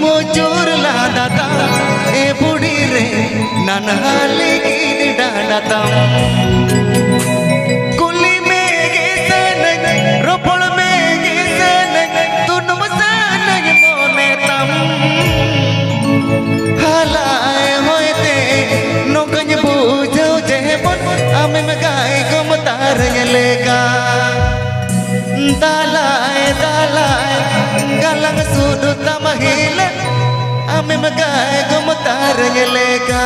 मोचूर लादाता ए बुढ़ी रे ननहाली की डांडाता कुली में गेसन रोपड़ में गेसन तुन मसान मोने तम हालाए होते नोकन बूझो जेबन आमे में गाय को मतार लेगा दालाए दालाए galang sudut tamahila ame magai gomutar nyelega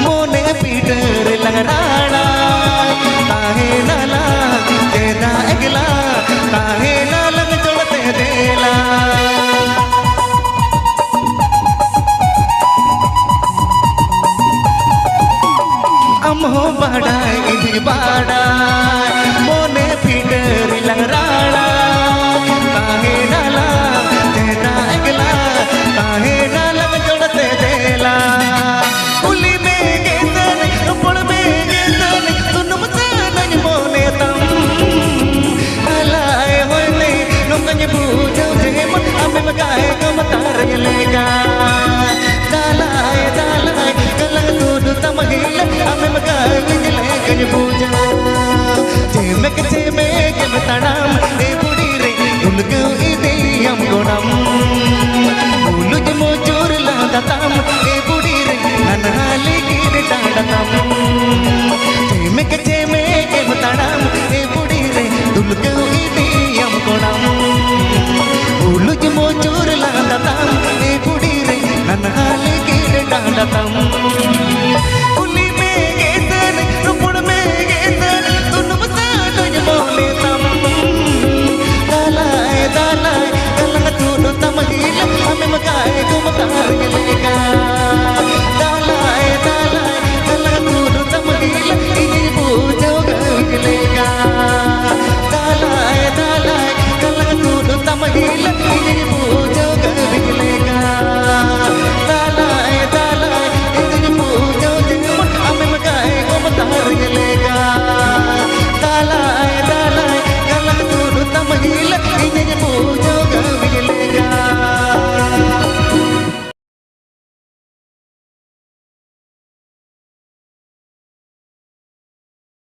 मोने पीटर लंगराड़ा ताहे नाला तेरा अगला ताहे नालंग जोड़ते देला अमहो बड़ाई इधर बड़ाई मोने पीटर लंगराड़ा ताहे नाला तेरा अगला ताहे नालंग जोड़ते देला नोकन पूजा जेमेक गेम तड़ाम ए बुड़ी रे उलगो इदे हम गोड़म उलुज मोजूर ला दाताम